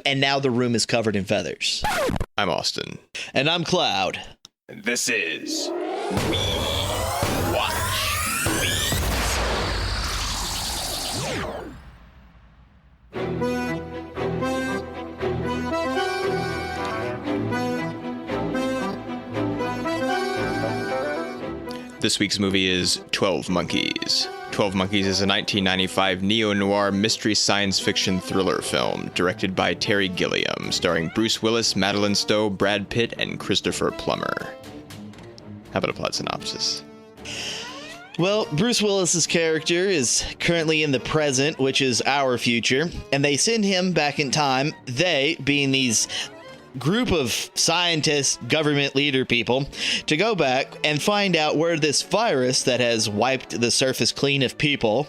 and now the room is covered in feathers. I'm Austin. And I'm Cloud. And this is We Watch Weeds. This week's movie is 12 Monkeys. 12 Monkeys is a 1995 neo-noir mystery science fiction thriller film directed by Terry Gilliam, starring Bruce Willis, Madeline Stowe, Brad Pitt, and Christopher Plummer. How about a plot synopsis? Well, Bruce Willis's character is currently in the present, which is our future, and they send him back in time, they being these group of scientists, government leader people, to go back and find out where this virus that has wiped the surface clean of people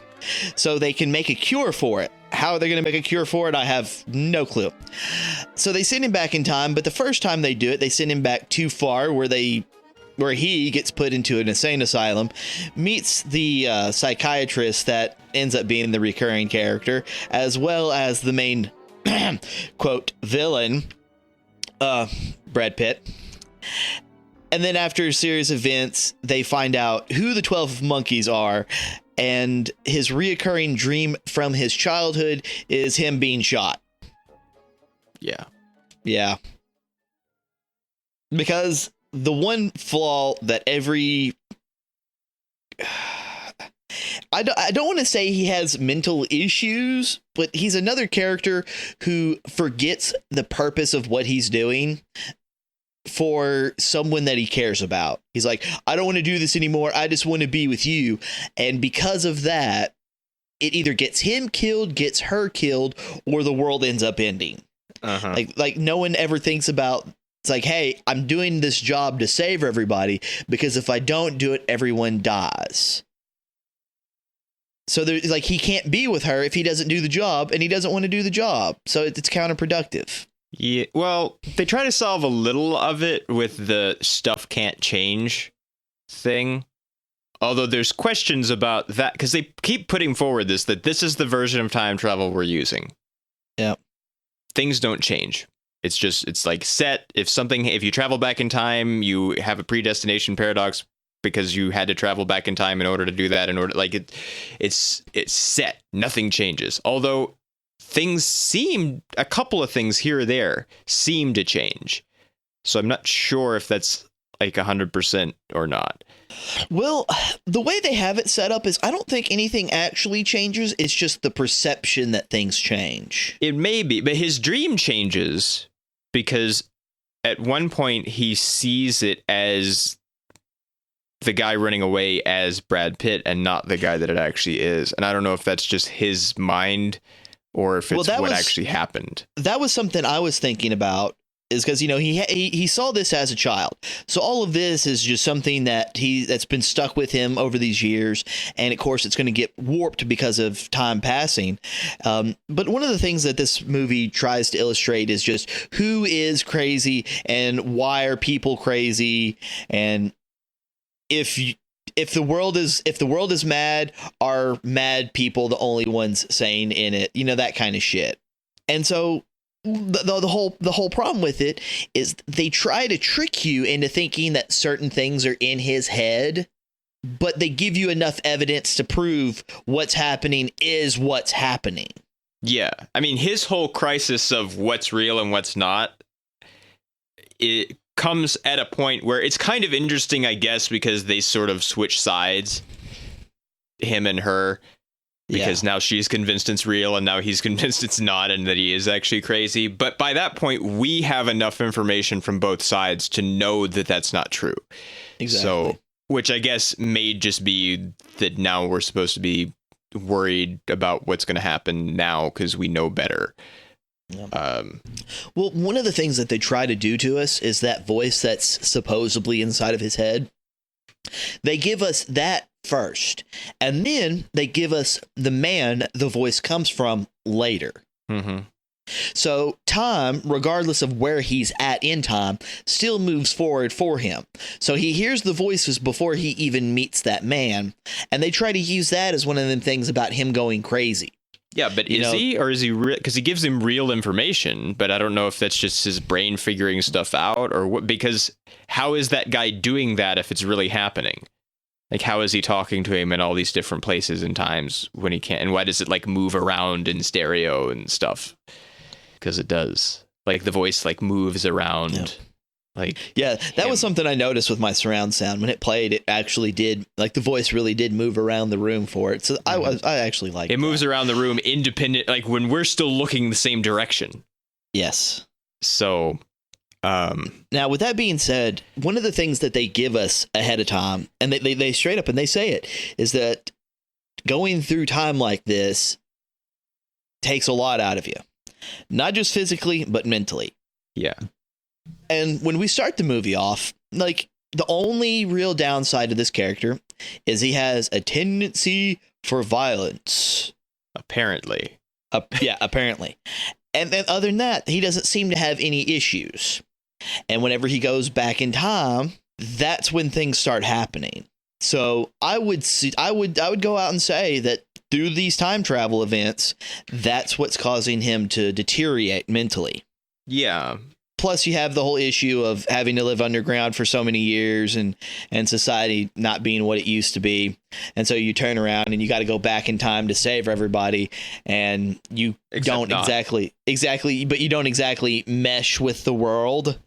so they can make a cure for it. How they're going to make a cure for it, I have no clue. So they send him back in time, but the first time they do it, they send him back too far where he gets put into an insane asylum, meets the psychiatrist that ends up being the recurring character, as well as the main, quote, villain, Brad Pitt. And then after a series of events, they find out who the 12 monkeys are, and his reoccurring dream from his childhood is him being shot. Yeah. Because the one flaw that I don't want to say he has mental issues, but he's another character who forgets the purpose of what he's doing for someone that he cares about. He's like, I don't want to do this anymore. I just want to be with you. And because of that, it either gets him killed, gets her killed, or the world ends up ending. Like no one ever thinks about, it's like, hey, I'm doing this job to save everybody, because if I don't do it, everyone dies. So there's like, he can't be with her if he doesn't do the job, and he doesn't want to do the job. So it's counterproductive. Yeah, well, they try to solve a little of it with the stuff can't change thing. Although there's questions about that, because they keep putting forward that this is the version of time travel we're using. Yeah. Things don't change. It's like set. If you travel back in time, you have a predestination paradox, because you had to travel back in time in order to do that. It's set. Nothing changes. Although a couple of things here or there seem to change. So I'm not sure if that's like 100% or not. Well, the way they have it set up is I don't think anything actually changes. It's just the perception that things change. It may be, but his dream changes because at one point he sees it as the guy running away as Brad Pitt and not the guy that it actually is. And I don't know if that's just his mind or if it's what actually happened. That was something I was thinking about, is because, he saw this as a child. So all of this is just something that's been stuck with him over these years. And of course, it's going to get warped because of time passing. But one of the things that this movie tries to illustrate is just who is crazy and why are people crazy. And if the world is mad, are mad people the only ones sane in it? That kind of shit. And so the whole problem with it is they try to trick you into thinking that certain things are in his head, but they give you enough evidence to prove what's happening is what's happening. Yeah. I mean, his whole crisis of what's real and what's not, it comes at a point where it's kind of interesting, I guess, because they sort of switch sides, him and her, because now she's convinced it's real and now he's convinced it's not and that he is actually crazy. But by that point, we have enough information from both sides to know that that's not true. Exactly. So, which I guess may just be that now we're supposed to be worried about what's going to happen now because we know better. Yeah. Well, one of the things that they try to do to us is that voice that's supposedly inside of his head. They give us that first, and then they give us the man the voice comes from later. Mm-hmm. So time, regardless of where he's at in time, still moves forward for him. So he hears the voices before he even meets that man, and they try to use that as one of them things about him going crazy. Yeah, but is he, or is he real? Because he gives him real information, but I don't know if that's just his brain figuring stuff out or what, because how is that guy doing that if it's really happening? Like, how is he talking to him in all these different places and times when he can't? And why does it like move around in stereo and stuff? Because it does. Like the voice like moves around. Yeah. Like, yeah, that was something I noticed with my surround sound. When it played, it actually did, like, the voice really did move around the room for it. So I actually liked it. It moves around the room independent, like when we're still looking the same direction. Yes. So, now, with that being said, one of the things that they give us ahead of time, and they straight up and they say it, is that going through time like this takes a lot out of you. Not just physically, but mentally. Yeah. And when we start the movie off, like, the only real downside to this character is he has a tendency for violence. Apparently. Yeah, apparently. And then other than that, he doesn't seem to have any issues. And whenever he goes back in time, that's when things start happening. So I would go out and say that through these time travel events, that's what's causing him to deteriorate mentally. Yeah. Plus, you have the whole issue of having to live underground for so many years and society not being what it used to be. And so you turn around and you got to go back in time to save everybody. And you don't exactly, but you don't exactly mesh with the world.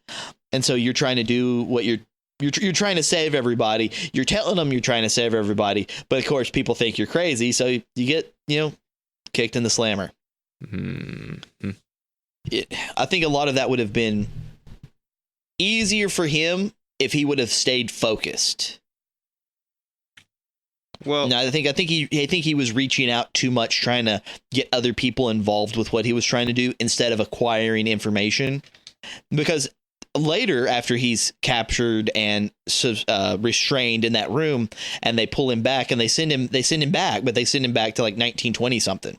And so you're trying to do what you're trying to save everybody. You're telling them you're trying to save everybody. But of course, people think you're crazy. So you get, kicked in the slammer. Mm-hmm. I think a lot of that would have been easier for him if he would have stayed focused. Well, no, I think he was reaching out too much, trying to get other people involved with what he was trying to do instead of acquiring information. Because later, after he's captured and restrained in that room, and they pull him back and they send him back, but they send him back to like 1920 something.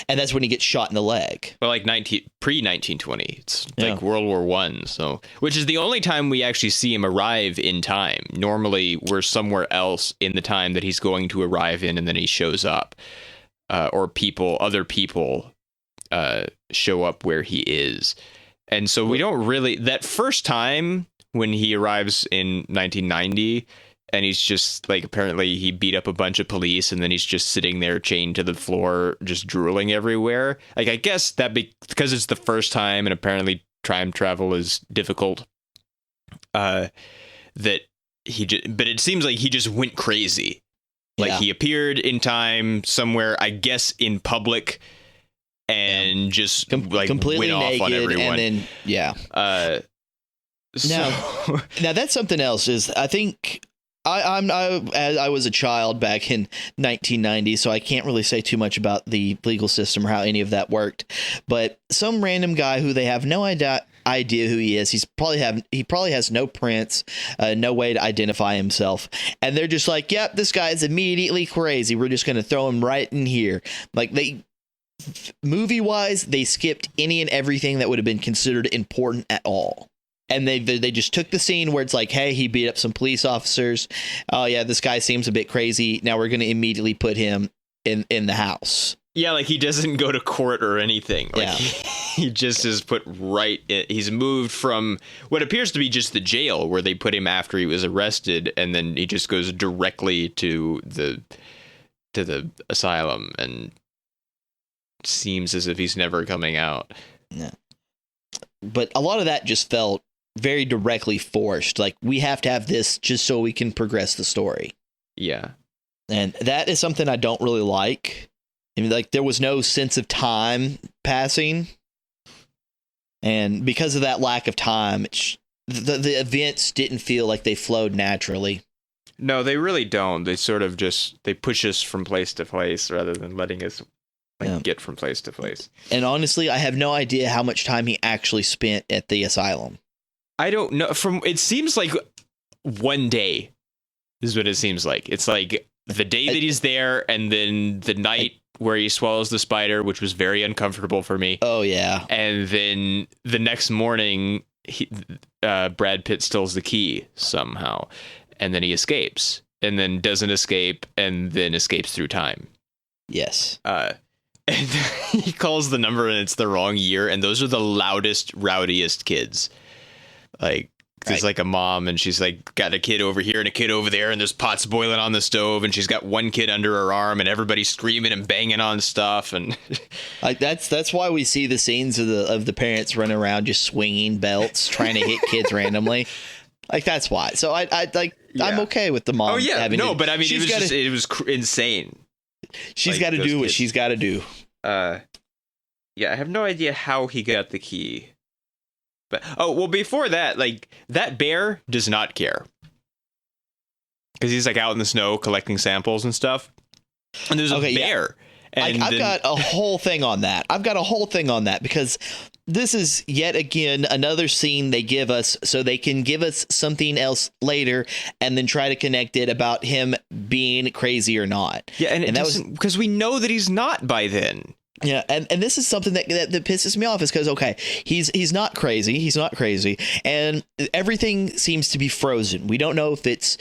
And that's when he gets shot in the leg. Well, like pre-1920. It's like World War I. So, which is the only time we actually see him arrive in time. Normally, we're somewhere else in the time that he's going to arrive in, and then he shows up. Or other people show up where he is. And so we don't really... That first time when he arrives in 1990... And he's just like, apparently he beat up a bunch of police and then he's just sitting there chained to the floor, just drooling everywhere. Like, I guess because it's the first time and apparently time travel is difficult, but it seems like he just went crazy. Like he appeared in time somewhere, I guess in public, and just completely went naked off on everyone. And then, now that's something else is I think... I was a child back in 1990, so I can't really say too much about the legal system or how any of that worked. But some random guy who they have no idea who he is. He probably has no prints, no way to identify himself, and they're just like, "Yep, this guy is immediately crazy. We're just going to throw him right in here." Like movie wise, they skipped any and everything that would have been considered important at all. And they just took the scene where it's like, hey, he beat up some police officers. Oh, yeah, this guy seems a bit crazy. Now we're going to immediately put him in the house. Yeah, like he doesn't go to court or anything. Like he just is put right in. He's moved from what appears to be just the jail where they put him after he was arrested. And then he just goes directly to the asylum and seems as if he's never coming out. Yeah. But a lot of that just felt very directly forced. Like, we have to have this just so we can progress the story. Yeah. And that is something I don't really like. I mean, like, there was no sense of time passing. And because of that lack of time, the events didn't feel like they flowed naturally. No, they really don't. They sort of they push us from place to place rather than letting us get from place to place. And honestly, I have no idea how much time he actually spent at the asylum. I don't know. It seems like one day is what it seems like. It's like the day that he's there, and then the night where he swallows the spider, which was very uncomfortable for me. Oh, yeah. And then the next morning, Brad Pitt steals the key somehow, and then he escapes, and then doesn't escape, and then escapes through time. Yes. And he calls the number and it's the wrong year. And those are the loudest, rowdiest kids. Like, there's like a mom and she's like got a kid over here and a kid over there. And there's pots boiling on the stove. And she's got one kid under her arm and everybody's screaming and banging on stuff. And like that's why we see the scenes of the parents running around just swinging belts, trying to hit kids randomly. Like, that's why. So I I'm okay with the mom. Oh, yeah. Having but I mean, it was insane. She's got to do what she's got to do. Yeah, I have no idea how he got the key. But before that, like, that bear does not care. Because he's like out in the snow collecting samples and stuff. And there's a bear. Yeah. And I've got a whole thing on that. Because this is yet again another scene they give us so they can give us something else later and then try to connect it about him being crazy or not. Yeah, and that was because we know that he's not by then. Yeah, and this is something that pisses me off is because, okay, he's not crazy, and everything seems to be frozen. We don't know if it's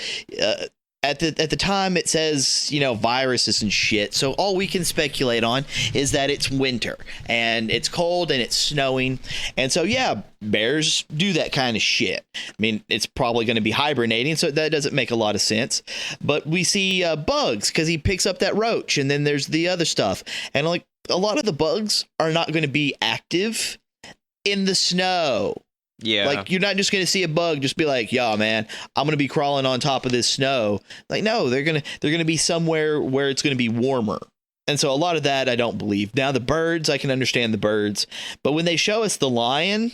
at the time it says, viruses and shit. So all we can speculate on is that it's winter and it's cold and it's snowing. And so, yeah, bears do that kind of shit. I mean, it's probably going to be hibernating, so that doesn't make a lot of sense. But we see bugs because he picks up that roach, and then there's the other stuff. And like a lot of the bugs are not going to be active in the snow. Yeah. Like, you're not just going to see a bug just be like, yeah, man, I'm going to be crawling on top of this snow. Like, no, they're going to be somewhere where it's going to be warmer. And so a lot of that I don't believe. Now, the birds, I can understand the birds. But when they show us the lion,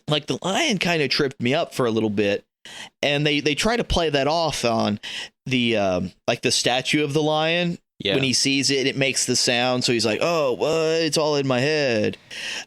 like, the lion kind of tripped me up for a little bit. And they try to play that off on the like the statue of the lion. Yeah. When he sees it, it makes the sound. So he's like, oh, what? It's all in my head.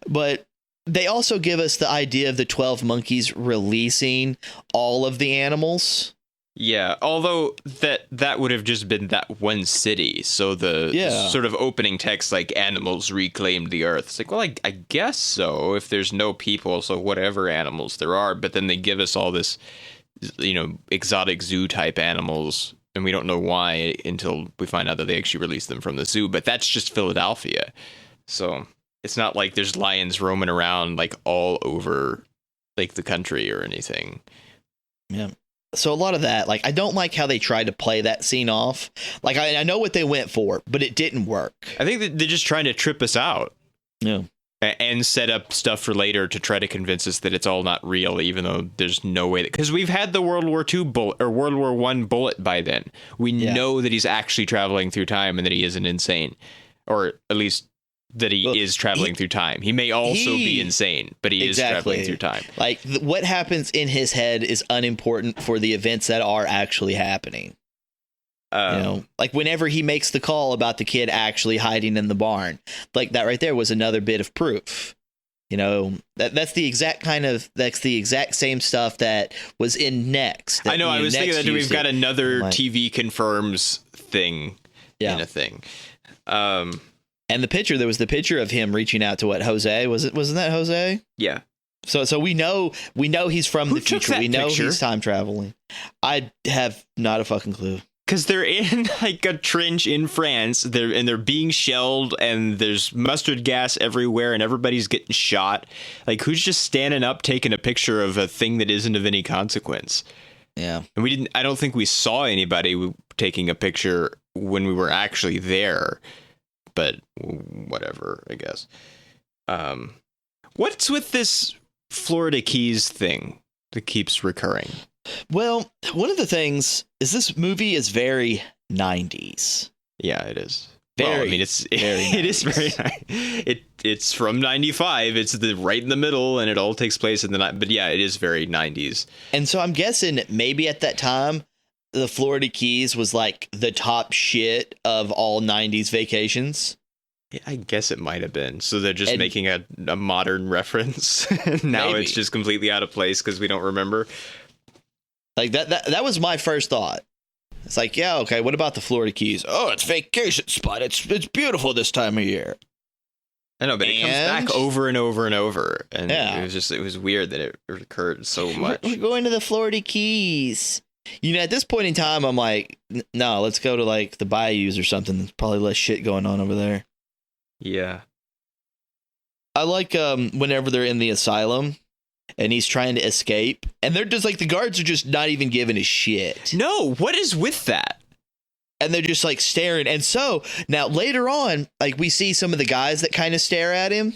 But they also give us the idea of the 12 monkeys releasing all of the animals. Yeah, although that would have just been that one city. So the sort of opening text, like, animals reclaimed the earth. It's like, well, I guess so, if there's no people, so whatever animals there are. But then they give us all this, exotic zoo type animals. And we don't know why until we find out that they actually released them from the zoo. But that's just Philadelphia. So it's not like there's lions roaming around like all over like the country or anything. Yeah. So a lot of that, like, I don't like how they tried to play that scene off. Like, I know what they went for, but it didn't work. I think that they're just trying to trip us out. Yeah. And set up stuff for later to try to convince us that it's all not real, even though there's no way that, because we've had the World War II bullet or World War I bullet by then. We know that he's actually traveling through time and that he isn't insane, or at least that he is traveling through time. He may also be insane, but he is traveling through time. Like, what happens in his head is unimportant for the events that are actually happening. Like whenever he makes the call about the kid actually hiding in the barn, like that right there was another bit of proof. That's the exact same stuff that was in Next. I know. I was thinking that we've got another TV confirms thing in a thing. And there was the picture of him reaching out to Jose? Wasn't that Jose? Yeah. So we know he's from the future. We know he's time traveling. I have not a fucking clue. Because they're in like a trench in France, they're being shelled, and there's mustard gas everywhere, and everybody's getting shot. Like, who's just standing up taking a picture of a thing that isn't of any consequence? Yeah, and I don't think we saw anybody taking a picture when we were actually there. But whatever, I guess. What's with this Florida Keys thing that keeps recurring? Well, one of the things is this movie is very 90s. Yeah, it is. Very, it is very it's from 95. It's right in the middle, and it all takes place in the night. But yeah, it is very 90s. And so I'm guessing maybe at that time, the Florida Keys was like the top shit of all 90s vacations. Yeah, I guess it might have been. So they're just making a modern reference. Now maybe. It's just completely out of place because we don't remember. Like that was my first thought. It's like, yeah, okay, what about the Florida Keys? Oh, it's vacation spot. It's beautiful this time of year. I know, but it comes back over and over and over. And it was weird that it recurred so much. We're going to the Florida Keys. At this point in time, I'm like, no, let's go to like the bayous or something. There's probably less shit going on over there. Yeah. I like whenever they're in the asylum and he's trying to escape, and they're just like, the guards are just not even giving a shit. No, what is with that? And they're just like staring. And so now later on, like, we see some of the guys that kind of stare at him.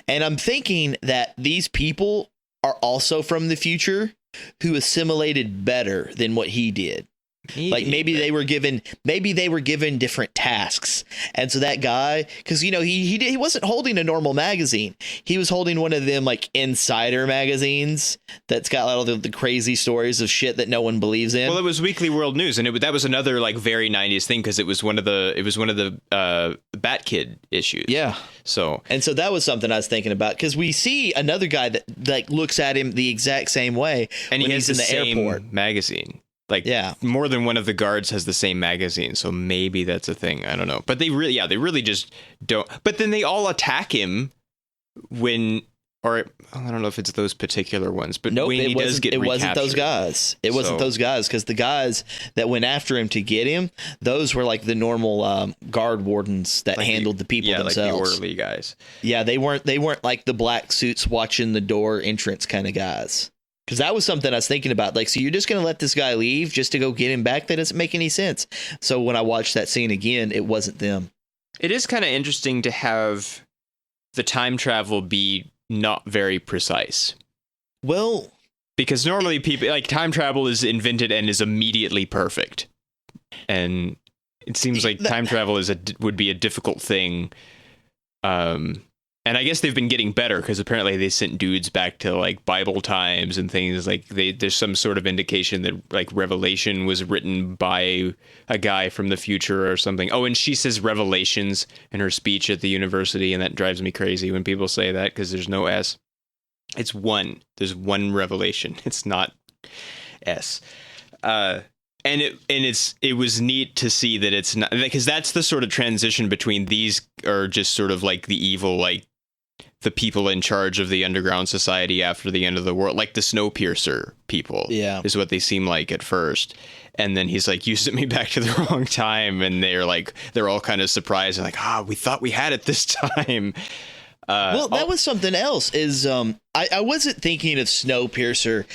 And I'm thinking that these people are also from the future who assimilated better than what he did. Like maybe they were given different tasks. And so that guy, because, you know, he wasn't holding a normal magazine. He was holding one of them like insider magazines that's got all the crazy stories of shit that no one believes in. Well, it was Weekly World News, and that was another like very 90s thing, because it was one of the Bat Kid issues. Yeah. So that was something I was thinking about, because we see another guy that like looks at him the exact same way, and when he's in the same airport magazine. Like, yeah, more than one of the guards has the same magazine, so maybe that's a thing. I don't know. But they really just don't. But then they all attack him or I don't know if it's those particular ones, but nope, when he does get recaptured. It wasn't those guys. It wasn't those guys, because the guys that went after him to get him, those were like the normal guard wardens that handled the people themselves. Yeah, like the orderly guys. Yeah, they weren't like the black suits watching the door entrance kind of guys. Because that was something I was thinking about. Like, so you're just going to let this guy leave just to go get him back? That doesn't make any sense. So when I watched that scene again, it wasn't them. It is kind of interesting to have the time travel be not very precise. Well, because normally people like time travel is invented and is immediately perfect. And it seems like time travel would be a difficult thing. And I guess they've been getting better, because apparently they sent dudes back to like Bible times and things. Like there's some sort of indication that like Revelation was written by a guy from the future or something. Oh, and she says Revelations in her speech at the university, and that drives me crazy when people say that, because there's no S. It's one. There's one revelation. It's not S. And it was neat to see that it's not, because that's the sort of transition between these are just sort of like the evil, like the people in charge of the underground society after the end of the world, like the Snowpiercer people, is what they seem like at first. And then he's like, you sent me back to the wrong time. And they're all kind of surprised and like, we thought we had it this time. Well, that was something else is, I wasn't thinking of Snowpiercer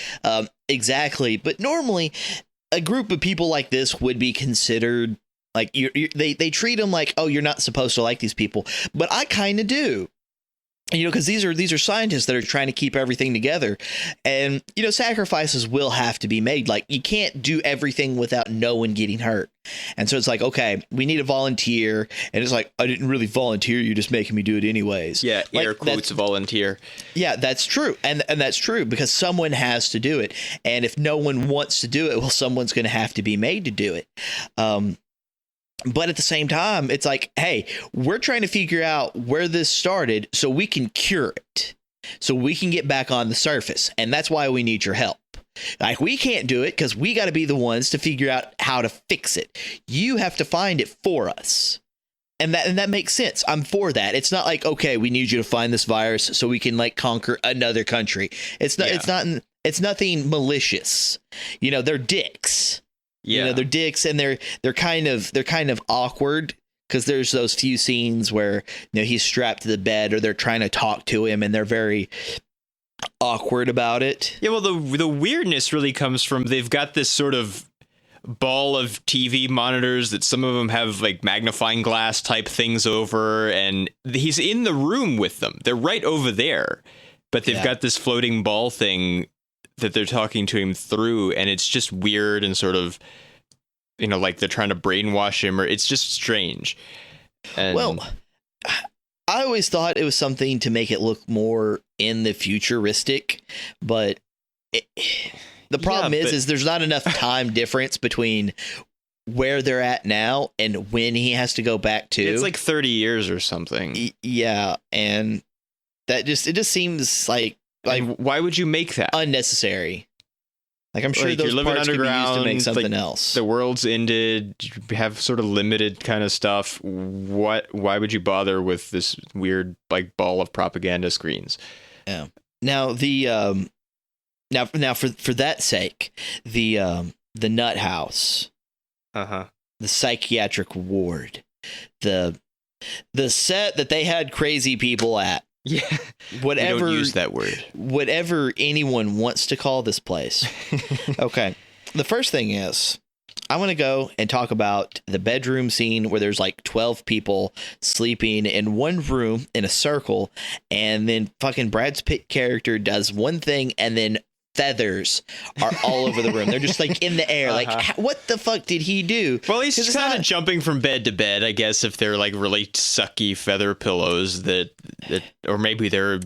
exactly, but normally a group of people like this would be considered like they treat them like, oh, you're not supposed to like these people, but I kind of do. You know, because these are scientists that are trying to keep everything together, and you know, sacrifices will have to be made. Like, you can't do everything without no one getting hurt, and so it's like, okay, we need a volunteer, and it's like, I didn't really volunteer, you're just making me do it anyways. Yeah, like, air quotes volunteer. Yeah, that's true, and that's true, because someone has to do it, and if no one wants to do it, well, someone's going to have to be made to do it. But at the same time, it's like, hey, we're trying to figure out where this started so we can cure it, so we can get back on the surface. And that's why we need your help. Like, we can't do it because we got to be the ones to figure out how to fix it. You have to find it for us. And that makes sense. I'm for that. It's not like, okay, we need you to find this virus so we can like conquer another country. It's nothing malicious. You know, they're dicks. Yeah. You know, they're dicks, and they're kind of awkward, because there's those few scenes where, you know, he's strapped to the bed or they're trying to talk to him and they're very awkward about it. Yeah, well, the weirdness really comes from they've got this sort of ball of TV monitors that some of them have like magnifying glass type things over, and he's in the room with them. They're right over there, but they've got this floating ball thing that they're talking to him through, and it's just weird and sort of, you know, like they're trying to brainwash him, or it's just strange. And well, I always thought it was something to make it look more in the futuristic, but the problem is there's not enough time difference between where they're at now and when he has to go back to. It's like 30 years or something. Yeah, and it just seems like why would you make that unnecessary? Like, I'm sure like, those you're living parts underground, could be used to make something like, else. The world's ended. You have sort of limited kind of stuff. Why would you bother with this weird like ball of propaganda screens? Yeah. Now now for that sake, the nut house, the psychiatric ward, the The set that they had crazy people at. Yeah. Whatever. We don't use that word. Whatever anyone wants to call this place. Okay. The first thing is, I want to go and talk about the bedroom scene where there's like 12 people sleeping in one room in a circle, and then fucking Brad Pitt character does one thing, and then feathers are all over the room. They're just like in the air. Like, what the fuck did he do? Well, he's kind of jumping from bed to bed, I guess, if they're like really sucky feather pillows that or maybe they're.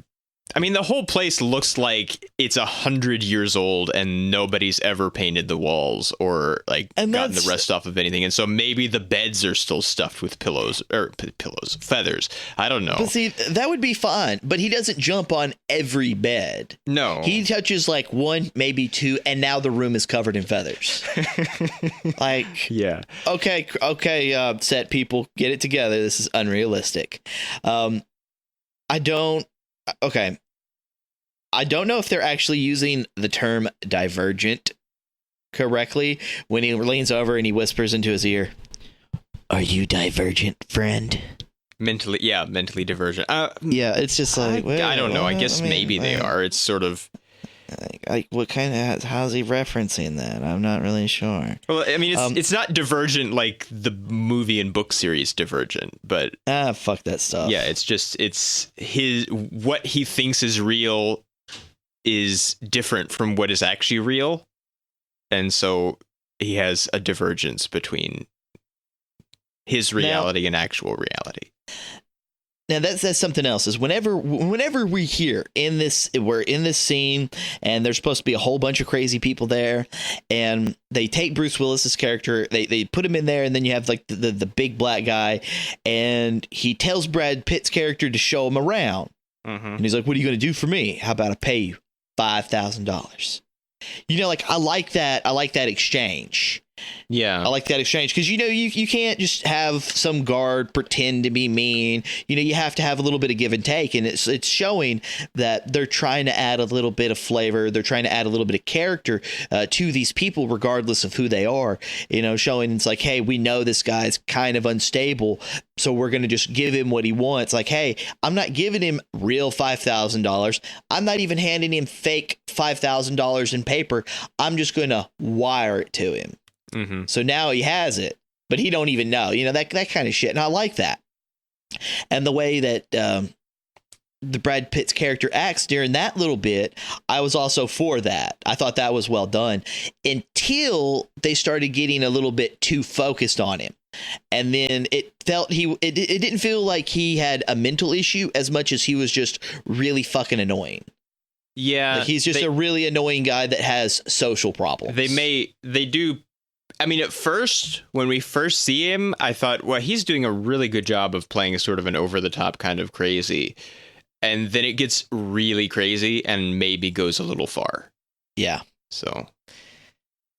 I mean, the whole place looks like it's 100 years old and nobody's ever painted the walls or like gotten the rest off of anything. And so maybe the beds are still stuffed with feathers. I don't know. But see, that would be fine. But he doesn't jump on every bed. No. He touches like one, maybe two, and now the room is covered in feathers. Like, yeah. Okay, set people, get it together. This is unrealistic. I don't know if they're actually using the term divergent correctly when he leans over and he whispers into his ear, "Are you divergent, friend?" Mentally divergent. Yeah, it's just like, I don't know. I guess maybe they are. It's sort of like what kind of, how's he referencing that? I'm not really sure. Well, I mean, it's not divergent like the movie and book series Divergent, but fuck that stuff. Yeah, it's what he thinks is real is different from what is actually real, and so he has a divergence between his reality and actual reality. Now that's something else. Is whenever we're in this scene, and there's supposed to be a whole bunch of crazy people there, and they take Bruce Willis's character, they put him in there, and then you have like the big black guy, and he tells Brad Pitt's character to show him around, and he's like, "What are you going to do for me? How about I pay you $5,000?" You know, like I like that exchange. Yeah, I like that exchange because, you know, you can't just have some guard pretend to be mean. You know, you have to have a little bit of give and take, and it's showing that they're trying to add a little bit of flavor. They're trying to add a little bit of character to these people, regardless of who they are. You know, showing it's like, hey, we know this guy's kind of unstable, so we're going to just give him what he wants. Like, hey, I'm not giving him real $5,000. I'm not even handing him fake $5,000 in paper. I'm just going to wire it to him. So now he has it, but he don't even know, you know, that kind of shit. And I like that. And the way that the Brad Pitt's character acts during that little bit, I was also for that. I thought that was well done until they started getting a little bit too focused on him. And then it didn't feel like he had a mental issue as much as he was just really fucking annoying. Yeah. Like he's just a really annoying guy that has social problems. They do. I mean, at first, when we first see him, I thought, well, he's doing a really good job of playing sort of an over-the-top kind of crazy. And then it gets really crazy and maybe goes a little far. Yeah. So,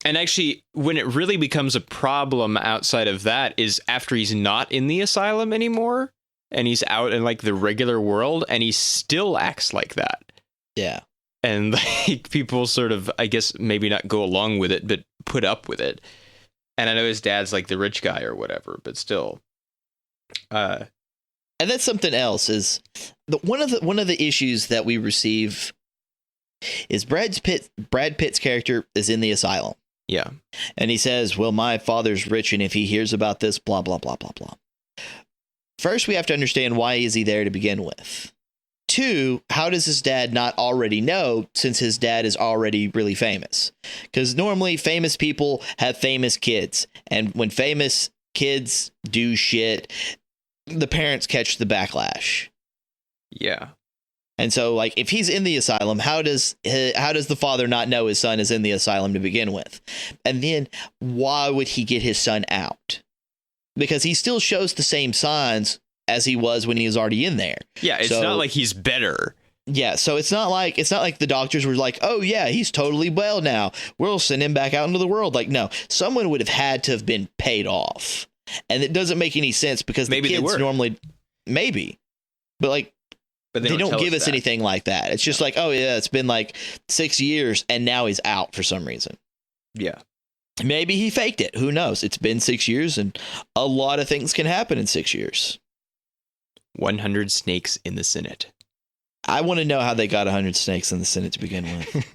and actually, when it really becomes a problem outside of that is after he's not in the asylum anymore and he's out in like the regular world and he still acts like that. Yeah. And like people sort of, I guess, maybe not go along with it, but put up with it. And I know his dad's like the rich guy or whatever, but still. And that's something else is one of the issues that we receive is Brad Pitt's character is in the asylum. Yeah. And he says, well, my father's rich, and if he hears about this, blah, blah, blah, blah, blah. First, we have to understand, why is he there to begin with? Two, how does his dad not already know, since his dad is already really famous? Because normally famous people have famous kids. And when famous kids do shit, the parents catch the backlash. Yeah. And so, like, if he's in the asylum, how does the father not know his son is in the asylum to begin with? And then why would he get his son out? Because he still shows the same signs as he was when he was already in there. Yeah, it's not like he's better. Yeah, so it's not like the doctors were like, oh yeah, he's totally well now, we'll send him back out into the world. Like, no, someone would have had to have been paid off, and it doesn't make any sense because maybe the kids normally, but they don't give us anything like that. It's just like, oh yeah, it's been like 6 years and now he's out for some reason. Yeah. Maybe he faked it. Who knows? It's been 6 years and a lot of things can happen in 6 years. 100 snakes in the Senate. I want to know how they got 100 snakes in the Senate to begin with.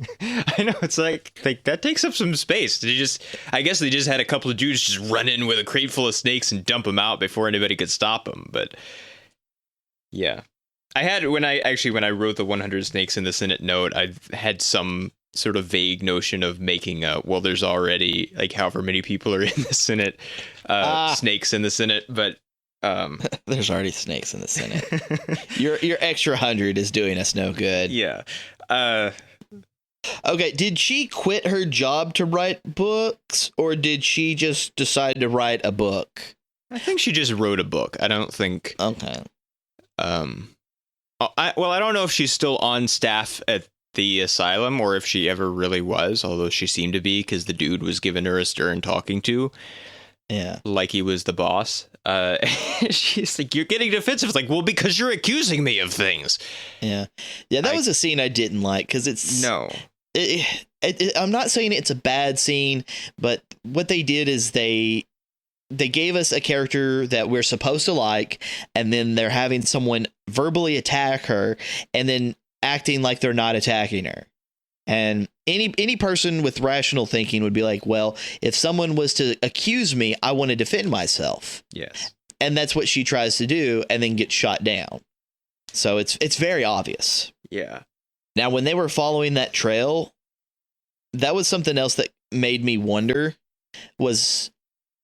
I know, it's like that takes up some space. I guess they just had a couple of dudes just run in with a crate full of snakes and dump them out before anybody could stop them. But yeah, when I wrote the 100 snakes in the Senate note, I had some sort of vague notion of making there's already like however many people are in the Senate, snakes in the Senate, but there's already snakes in the Senate. Your extra 100 is doing us no good. Yeah. Okay, did she quit her job to write books, or did she just decide to write a book? I think she just wrote a book. I don't think. Okay. I don't know if she's still on staff at the asylum or if she ever really was, although she seemed to be because the dude was giving her a stern talking to. Yeah. Like he was the boss. She's like, you're getting defensive. It's like, well, because you're accusing me of things. Yeah. Yeah, that was a scene I didn't like because it's... No. I'm not saying it's a bad scene, but what they did is they gave us a character that we're supposed to like, and then they're having someone verbally attack her and then acting like they're not attacking her. And any person with rational thinking would be like, well, if someone was to accuse me, I want to defend myself. Yes. And that's what she tries to do and then gets shot down. So it's very obvious. Yeah. Now, when they were following that trail, that was something else that made me wonder was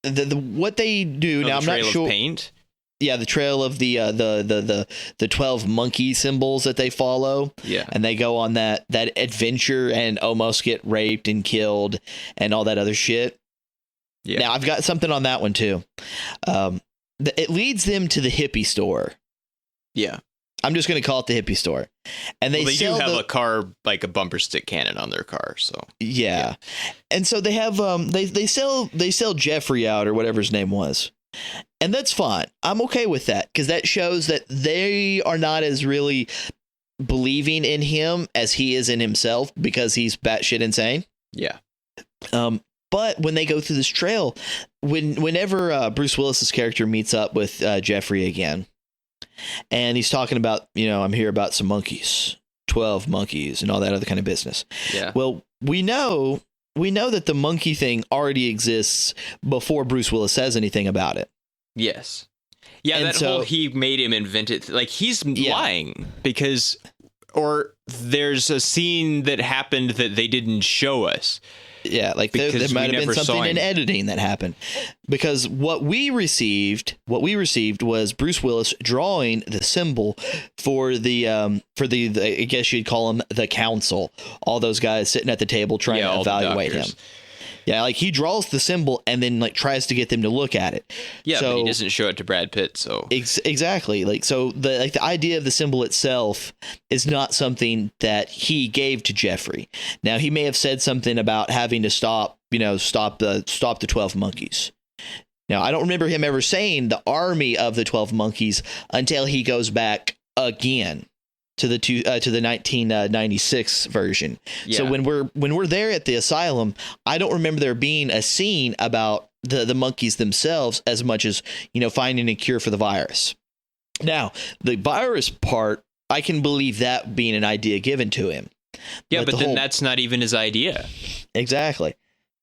what they do. Now, I'm not sure. Of paint? Yeah, the trail of the 12 monkey symbols that they follow. Yeah. And they go on that adventure and almost get raped and killed and all that other shit. Yeah. Now, I've got something on that one, too. It leads them to the hippie store. Yeah. I'm just going to call it the hippie store. And they do have a car, like a bumper stick cannon on their car. So yeah. And so they have they sell Jeffrey out, or whatever his name was. And that's fine. I'm okay with that because that shows that they are not as really believing in him as he is in himself because he's batshit insane. Yeah. But when they go through this trail, whenever Bruce Willis's character meets up with Jeffrey again, and he's talking about, I'm here about some monkeys, 12 monkeys and all that other kind of business. Yeah. Well, we know that the monkey thing already exists before Bruce Willis says anything about it. Yes. Yeah, and whole he made him invent it. Like, he's lying because, or there's a scene that happened that they didn't show us. Yeah, like there might have been something in editing that happened, because what we received was Bruce Willis drawing the symbol for the I guess you'd call them the council, all those guys sitting at the table trying to evaluate him. Yeah, like he draws the symbol and then like tries to get them to look at it. Yeah, but he doesn't show it to Brad Pitt, so exactly. Like, so the idea of the symbol itself is not something that he gave to Jeffrey. Now, he may have said something about having to stop the 12 monkeys. Now, I don't remember him ever saying the army of the 12 monkeys until he goes back again to the 1996 version. Yeah. So when we're there at the asylum, I don't remember there being a scene about the monkeys themselves as much as, finding a cure for the virus. Now, the virus part, I can believe that being an idea given to him. Yeah, but then that's not even his idea. Exactly.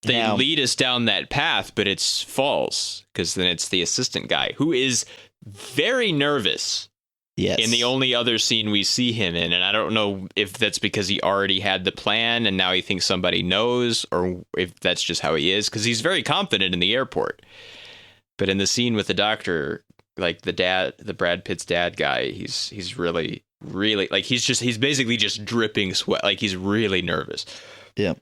They lead us down that path, but it's false, because then it's the assistant guy who is very nervous. Yes. In the only other scene we see him in, and I don't know if that's because he already had the plan and now he thinks somebody knows, or if that's just how he is, because he's very confident in the airport. But in the scene with the doctor, like the Brad Pitt's dad guy, he's really, really, like he's basically just dripping sweat, like he's really nervous. Yeah.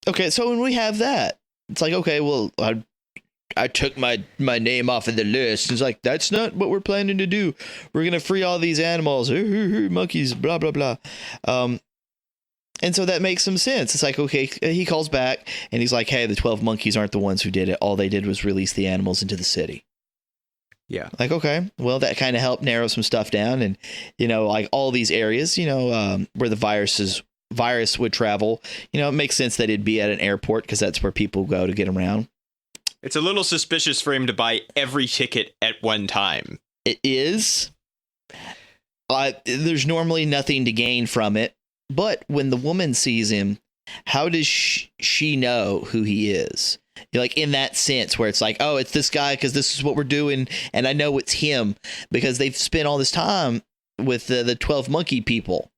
Okay, so when we have that, it's like, okay, well, I took my name off of the list. It's like, that's not what we're planning to do. We're going to free all these animals, monkeys, blah, blah, blah. And so that makes some sense. It's like, okay, he calls back and he's like, hey, the 12 monkeys aren't the ones who did it. All they did was release the animals into the city. Yeah. Like, okay, well, that kind of helped narrow some stuff down. And, like all these areas, where the virus would travel, it makes sense that it'd be at an airport because that's where people go to get around. It's a little suspicious for him to buy every ticket at one time. It is. There's normally nothing to gain from it. But when the woman sees him, how does she know who he is? Like in that sense where it's like, oh, it's this guy because this is what we're doing. And I know it's him because they've spent all this time with the 12 monkey people.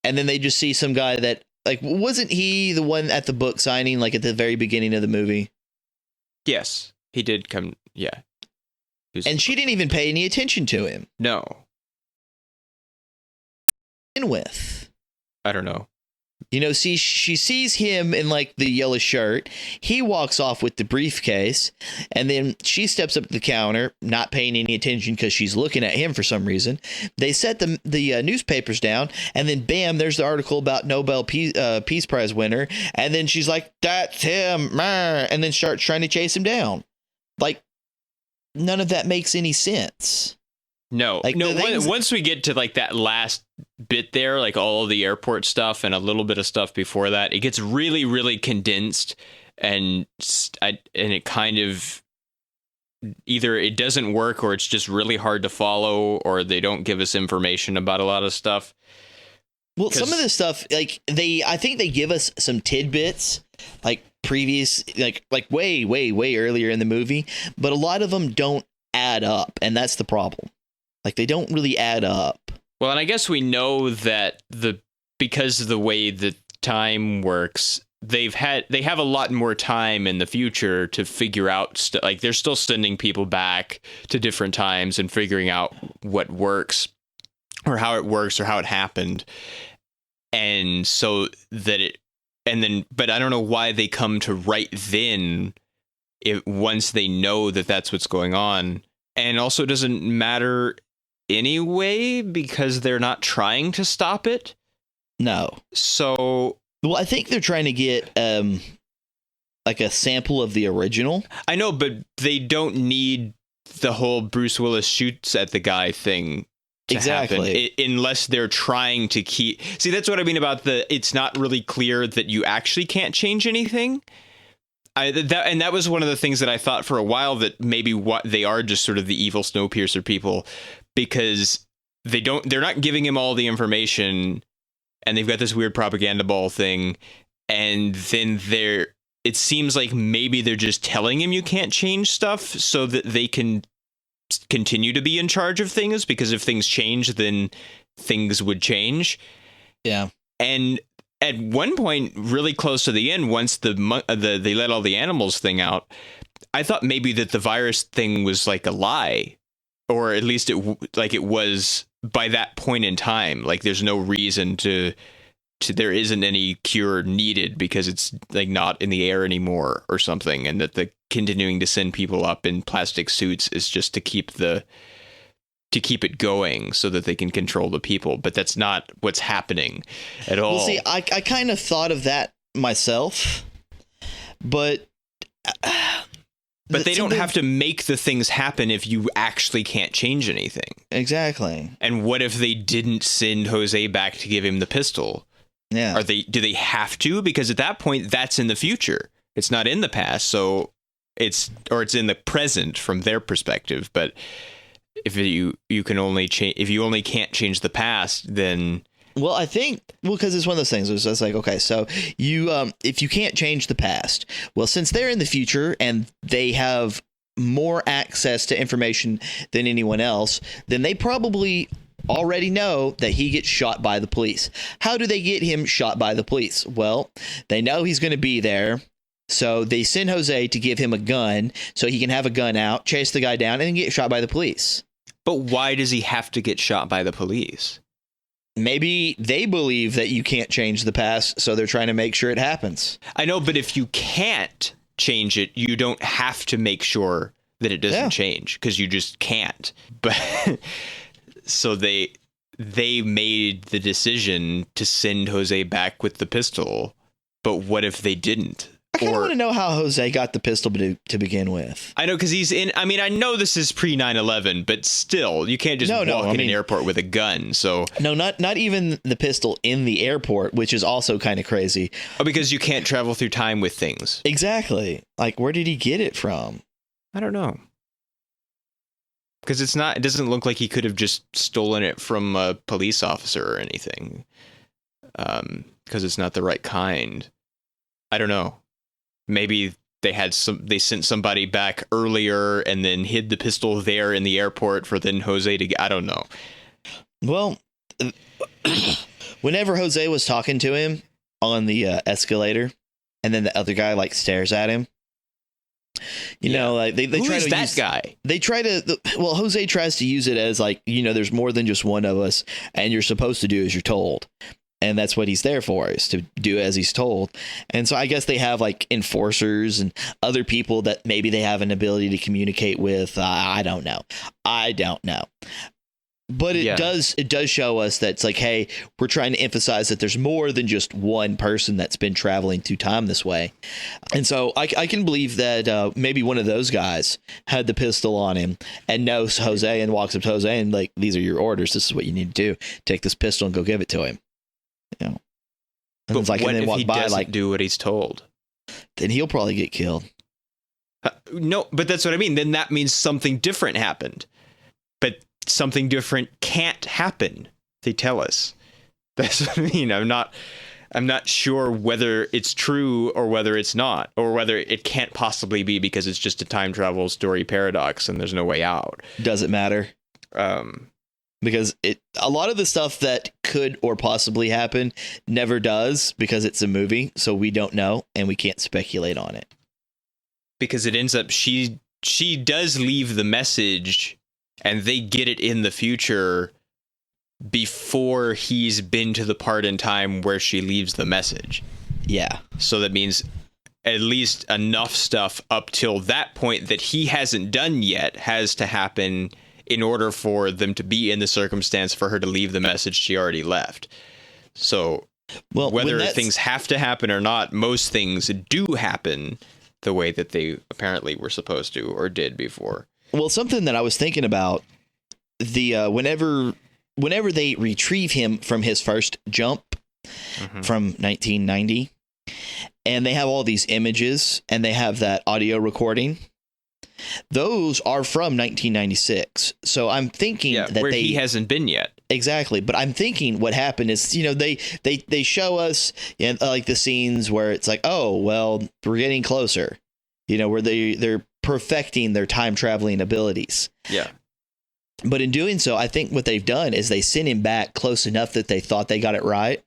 And then they just see some guy that, like, wasn't he the one at the book signing, like at the very beginning of the movie? Yes, he did come. Yeah. And she didn't even pay any attention to him. No. In with. I don't know. You know, see, she sees him in like the yellow shirt. He walks off with the briefcase, and then she steps up to the counter, not paying any attention because she's looking at him for some reason. They set the newspapers down, and then bam, there's the article about Nobel Peace Prize winner, and then she's like, "That's him," and then starts trying to chase him down. Like, none of that makes any sense. No, like, no. Once we get to like that last bit there, like all of the airport stuff and a little bit of stuff before that, it gets really, really condensed, and it kind of either it doesn't work or it's just really hard to follow, or they don't give us information about a lot of stuff. Well, some of this stuff, like I think they give us some tidbits, like previous, like way, way, way earlier in the movie, but a lot of them don't add up, and that's the problem. Like, they don't really add up. Well, and I guess we know that because of the way the time works, they have a lot more time in the future to figure out like they're still sending people back to different times and figuring out what works or how it works or how it happened. And so that but I don't know why they come to right then once they know that that's what's going on. And also it doesn't matter anyway because they're not trying to stop it. No. So, well, I think they're trying to get like a sample of the original. I know, but they don't need the whole Bruce Willis shoots at the guy thing to happen unless they're trying to keep. See, that's what I mean about it's not really clear that you actually can't change anything. That was one of the things that I thought for a while, that maybe what they are just sort of the evil Snowpiercer people, because they're not giving him all the information, and they've got this weird propaganda ball thing, and then it seems like maybe they're just telling him you can't change stuff so that they can continue to be in charge of things, because if things change, then things would change. Yeah. And at one point, really close to the end, once they let all the animals thing out, I thought maybe that the virus thing was like a lie, or at least it was by that point in time. Like, there's no reason there isn't any cure needed because it's like not in the air anymore or something, and that the continuing to send people up in plastic suits is just to keep it going so that they can control the people. But that's not what's happening at all. Well, see, I kind of thought of that myself, but they don't have to make the things happen if you actually can't change anything. Exactly. And what if they didn't send Jose back to give him the pistol? Yeah. Do they have to? Because at that point, that's in the future. It's not in the past. So it's in the present from their perspective. But if you can only change, if you only can't change the past, then. Well, I think, because it's one of those things. It's like, okay, so if you can't change the past, well, since they're in the future and they have more access to information than anyone else, then they probably already know that he gets shot by the police. How do they get him shot by the police? Well, they know he's going to be there. So they send Jose to give him a gun so he can have a gun out, chase the guy down, and then get shot by the police. But why does he have to get shot by the police? Maybe they believe that you can't change the past, so they're trying to make sure it happens. I know, but if you can't change it, you don't have to make sure that it doesn't change, because you just can't. But so they made the decision to send Jose back with the pistol. But what if they didn't? I kind of want to know how Jose got the pistol to begin with. I know, because he's in. I mean, I know this is pre 9/11, but still, you can't just walk in an airport with a gun. So no, not even the pistol in the airport, which is also kind of crazy. Oh, because you can't travel through time with things. Exactly. Like, where did he get it from? I don't know. Because it doesn't look like he could have just stolen it from a police officer or anything. Because it's not the right kind. I don't know. Maybe they sent somebody back earlier and then hid the pistol there in the airport for then Jose to get, I don't know. Well, whenever Jose was talking to him on the escalator, and then the other guy like stares at him, you know, like they Who try is to that use, guy? They try to. Well, Jose tries to use it as like, you know, there's more than just one of us, and you're supposed to do as you're told. And that's what he's there for, is to do as he's told. And so I guess they have like enforcers and other people that maybe they have an ability to communicate with. I don't know. But it does show us that it's like, hey, we're trying to emphasize that there's more than just one person that's been traveling through time this way. And so I can believe that maybe one of those guys had the pistol on him and knows Jose and walks up to Jose and like, these are your orders. This is what you need to do. Take this pistol and go give it to him. You know, and But it's like, what and then if walk he by, doesn't like, do what he's told? then he'll probably get killed. No, but that's what I mean. Then that means something different happened. But something different can't happen, they tell us. That's what I mean. I'm not sure whether it's true or whether it's not, or whether it can't possibly be because it's just a time travel story paradox and there's no way out. Doesn't matter. Because a lot of the stuff that could or possibly happen never does, because it's a movie, so we don't know and we can't speculate on it. Because it ends up she does leave the message and they get it in the future before he's been to the part in time where she leaves the message. Yeah. So that means at least enough stuff up till that point that he hasn't done yet has to happen in order for them to be in the circumstance for her to leave the message she already left. So whether things have to happen or not, most things do happen the way that they apparently were supposed to or did before. Well, something that I was thinking about, whenever they retrieve him from his first jump from 1990, and they have all these images and they have that audio recording, those are from 1996. So I'm thinking that where he hasn't been yet. Exactly. But I'm thinking what happened is, you know, they show us like the scenes where it's like, oh, well, we're getting closer, you know, where they're perfecting their time traveling abilities. Yeah. But in doing so, I think what they've done is they sent him back close enough that they thought they got it right.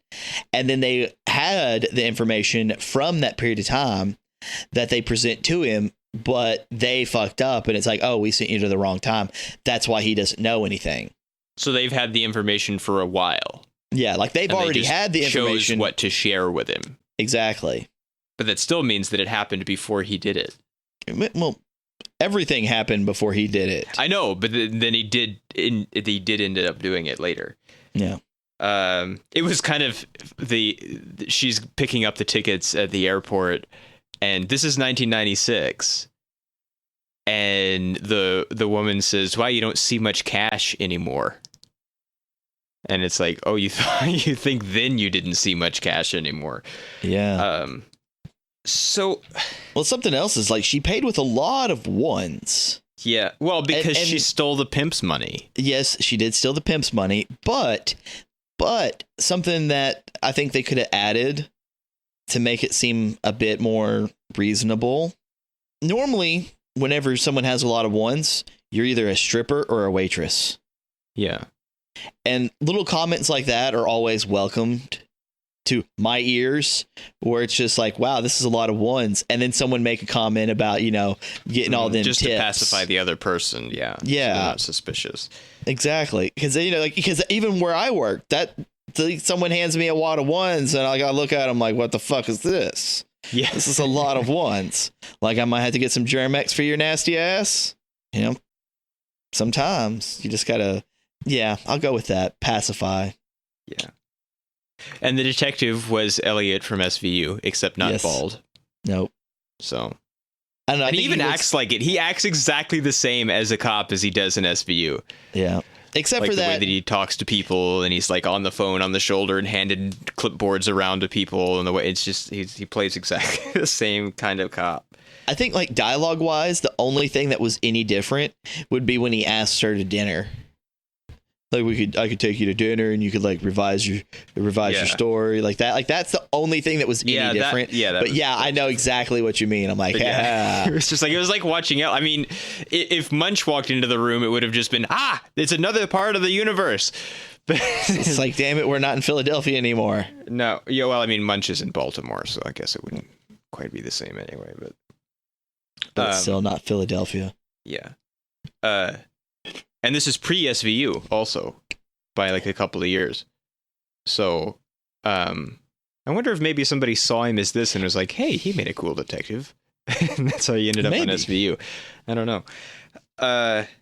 And then they had the information from that period of time that they present to him, but they fucked up. And it's like, oh, we sent you to the wrong time. That's why he doesn't know anything. So they've had the information for a while. Yeah, like they've already had the information. Chose what to share with him. Exactly. But that still means that it happened before he did it. Well, everything happened before he did it. I know, but then he did end up doing it later. Yeah. It was kind of she's picking up the tickets at the airport, and this is 1996. And the woman says, "Why, you don't see much cash anymore?" And it's like, oh, you think then you didn't see much cash anymore. Yeah. So, well, something else is like she paid with a lot of ones. Yeah. Well, because she stole the pimp's money. Yes, she did steal the pimp's money, but something that I think they could have added to make it seem a bit more reasonable. Normally, whenever someone has a lot of ones, you're either a stripper or a waitress. Yeah. And little comments like that are always welcomed to my ears, where it's just like, wow, this is a lot of ones. And then someone make a comment about, you know, getting all them just tips. To pacify the other person. Yeah. Yeah. So not suspicious. Exactly. Because, you know, because even where I work, someone hands me a wad of ones and I look at them like, what the fuck is this? Yeah. This is a lot of ones. Like, I might have to get some Germex for your nasty ass. You know, sometimes you just gotta, yeah, I'll go with that. Pacify. Yeah. And the detective was Elliot from SVU, except not bald. Nope. So. I don't know. And he even acts like it. He acts exactly the same as a cop as he does in SVU. Yeah. Except like for the way that he talks to people, and he's like on the phone on the shoulder and handed clipboards around to people, and the way it's just he plays exactly the same kind of cop. I think like dialogue wise, the only thing that was any different would be when he asked her to dinner. Like I could take you to dinner and you could like revise your story like that. Like that's the only thing that was any different. I know exactly what you mean. I'm like, it was like watching out. I mean, if Munch walked into the room, it would have just been, it's another part of the universe. It's like, damn it, we're not in Philadelphia anymore. No. Yeah. Well, I mean, Munch is in Baltimore, so I guess it wouldn't quite be the same anyway, but it's still not Philadelphia. Yeah. And this is pre-SVU also by like a couple of years. So I wonder if maybe somebody saw him as this and was like, hey, he made a cool detective. And that's how he ended up on SVU. I don't know.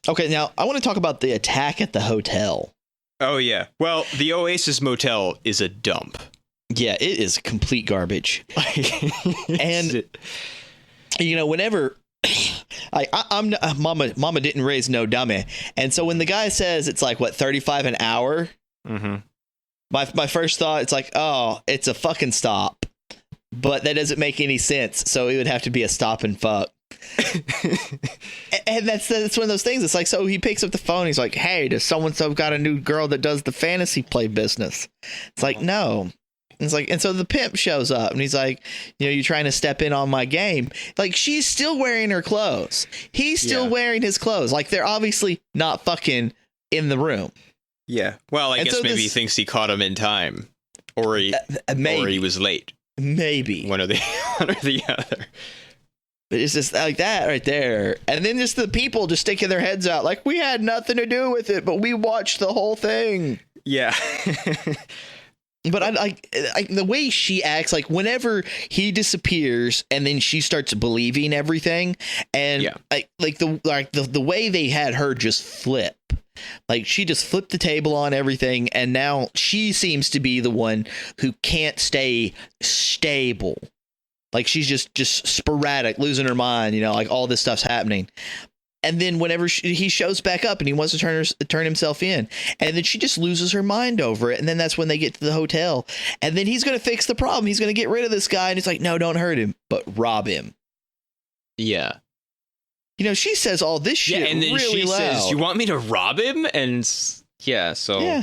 Okay, now I want to talk about the attack at the hotel. Oh, yeah. Well, the Oasis Motel is a dump. Yeah, it is complete garbage. And, whenever... I'm mama didn't raise no dummy, and so when the guy says it's like what $35 an hour, my first thought it's like, oh, it's a fucking stop, but that doesn't make any sense. So it would have to be a stop and fuck. And that's one of those things. It's like, so he picks up the phone. He's like, hey, does so and so got a new girl that does the fantasy play business? It's like, no. It's like, and so the pimp shows up and he's like, you're trying to step in on my game. Like, she's still wearing her clothes. He's still wearing his clothes. Like, they're obviously not fucking in the room. Yeah. Well, I guess maybe he thinks he caught him in time, or he was late. Maybe one or the other. But it's just like that right there. And then just the people just sticking their heads out like, we had nothing to do with it, but we watched the whole thing. Yeah. But I like the way she acts, like whenever he disappears and then she starts believing everything, and the way they had her just flip, like she just flipped the table on everything, and now she seems to be the one who can't stay stable. Like she's just sporadic, losing her mind, like all this stuff's happening. And then whenever he shows back up and he wants to turn himself in, and then she just loses her mind over it. And then that's when they get to the hotel, and then he's going to fix the problem. He's going to get rid of this guy. And it's like, no, don't hurt him, but rob him. Yeah. She says all this shit and then really she loud. says, you want me to rob him? And yeah, so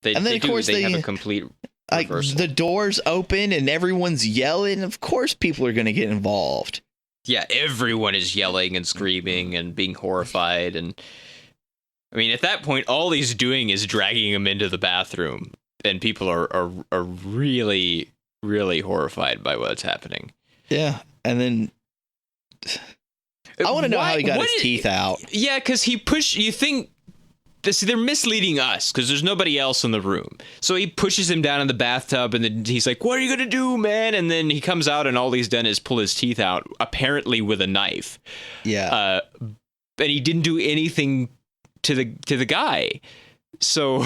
They have a complete reversal. The doors open and everyone's yelling. Of course people are going to get involved. Yeah, everyone is yelling and screaming and being horrified. And I mean, at that point, all he's doing is dragging him into the bathroom. And people are really, really horrified by what's happening. Yeah. And then I want to know how he got his teeth out. Yeah, because you think they're misleading us because there's nobody else in the room. So he pushes him down in the bathtub, and then he's like, what are you going to do, man? And then he comes out, and all he's done is pull his teeth out, apparently with a knife. Yeah. And he didn't do anything to the guy. So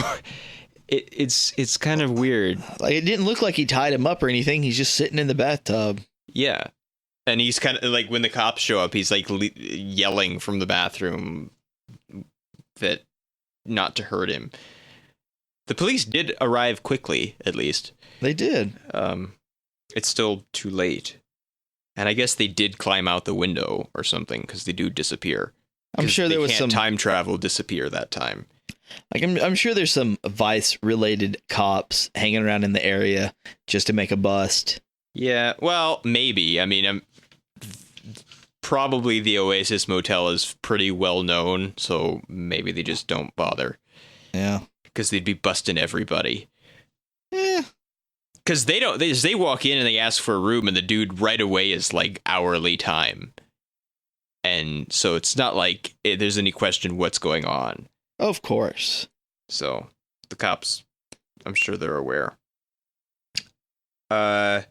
it's kind of weird. Like, it didn't look like he tied him up or anything. He's just sitting in the bathtub. Yeah. And he's kind of like, when the cops show up, he's like yelling from the bathroom that not to hurt him. The police did arrive quickly, at least. They did. It's still too late. And I guess they did climb out the window or something, because they do disappear. I'm sure there was some time travel disappear that time. Like I'm sure there's some Vice-related cops hanging around in the area just to make a bust. Yeah, well, maybe. I mean, probably the Oasis Motel is pretty well known, so maybe they just don't bother. Yeah. Because they'd be busting everybody. Yeah. Because they walk in and they ask for a room, and the dude right away is like hourly time. And so it's not like there's any question what's going on. Of course. So the cops, I'm sure they're aware. They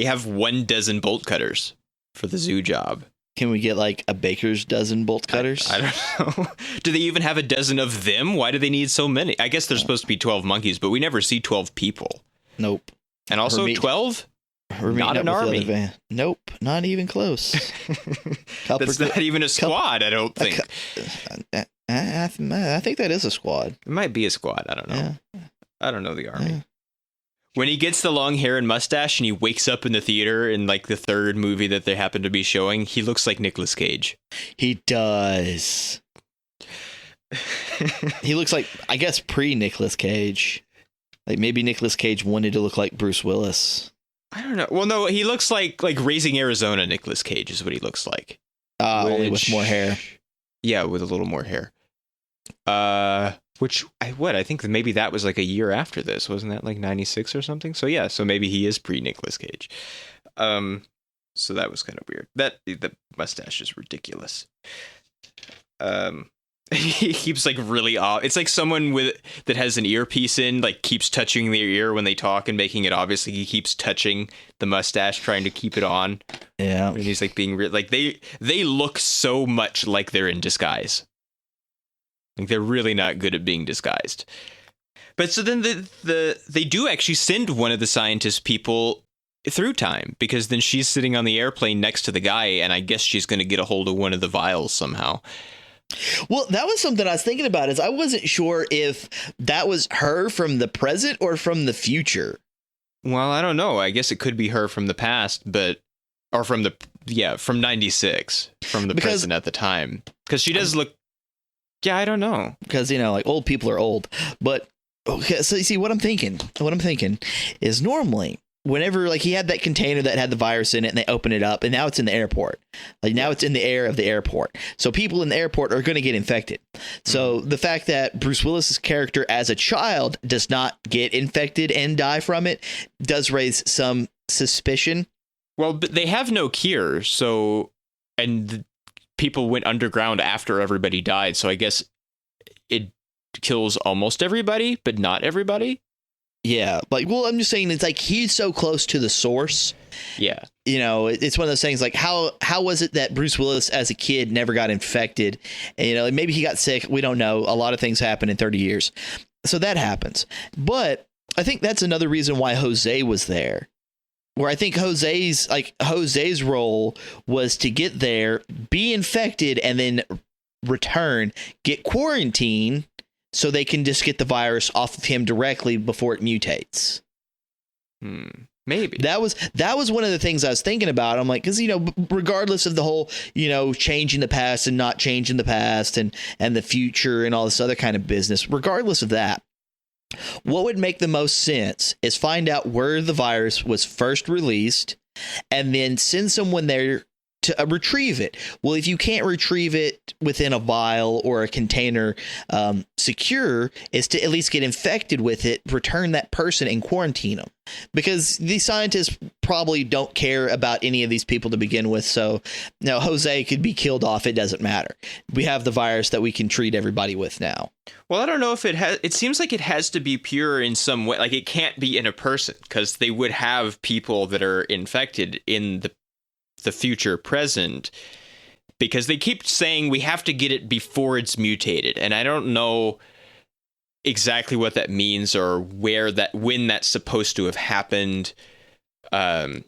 have 12 bolt cutters for the zoo job. Can we get like a baker's dozen bolt cutters? I don't know. Do they even have a dozen of them? Why do they need so many? I guess there's supposed to be 12 monkeys, but we never see 12 people. Nope. And also 12? Not an army. Nope. Not even close. That's not even a squad, I don't think. I think that is a squad. It might be a squad. I don't know. Yeah. I don't know the army. Yeah. When he gets the long hair and mustache and he wakes up in the theater in like the third movie that they happen to be showing, he looks like Nicolas Cage. He does. He looks like, I guess, pre-Nicolas Cage. Like maybe Nicolas Cage wanted to look like Bruce Willis. I don't know. Well, no, he looks like Raising Arizona Nicolas Cage is what he looks like. Only with more hair. Yeah, with a little more hair. I think that maybe that was like a year after this. Wasn't that like 96 or something? So yeah, so maybe he is pre-Nicolas Cage. So that was kind of weird. The mustache is ridiculous. He keeps like really off. It's like someone that has an earpiece in, like keeps touching their ear when they talk and making it obvious. Like he keeps touching the mustache, trying to keep it on. Yeah, and he's like being like they look so much like they're in disguise. Like they're really not good at being disguised. But so then they do actually send one of the scientist people through time, because then she's sitting on the airplane next to the guy, and I guess she's going to get a hold of one of the vials somehow. Well, that was something I was thinking about, is I wasn't sure if that was her from the present or from the future. Well, I don't know. I guess it could be her from the past, or from 96, from the present at the time. Because she does look, I don't know. Because, like old people are old. But, okay, so you see what I'm thinking is normally, whenever like he had that container that had the virus in it and they open it up and now it's in the airport, like now it's in the air of the airport. So people in the airport are going to get infected. So the fact that Bruce Willis's character as a child does not get infected and die from it does raise some suspicion. Well, but they have no cure. So, and people went underground after everybody died. So I guess it kills almost everybody, but not everybody. Yeah, like, well, I'm just saying it's like he's so close to the source. Yeah. It's one of those things like how was it that Bruce Willis as a kid never got infected? And, maybe he got sick. We don't know. A lot of things happen in 30 years. So that happens. But I think that's another reason why Jose was there. Where I think Jose's role was to get there, be infected, and then return, get quarantined, so they can just get the virus off of him directly before it mutates. Maybe. That was one of the things I was thinking about. I'm like, because, regardless of the whole, changing the past and not changing the past and the future and all this other kind of business, regardless of that, what would make the most sense is find out where the virus was first released and then send someone there to retrieve it. Well, if you can't retrieve it within a vial or a container secure, is to at least get infected with it, return that person and quarantine them, because these scientists probably don't care about any of these people to begin with. So now Jose could be killed off. It doesn't matter. We have the virus that we can treat everybody with now. Well, I don't know if it seems like it has to be pure in some way. Like it can't be in a person, because they would have people that are infected in the future present, because they keep saying we have to get it before it's mutated, and I don't know exactly what that means or when that's supposed to have happened, and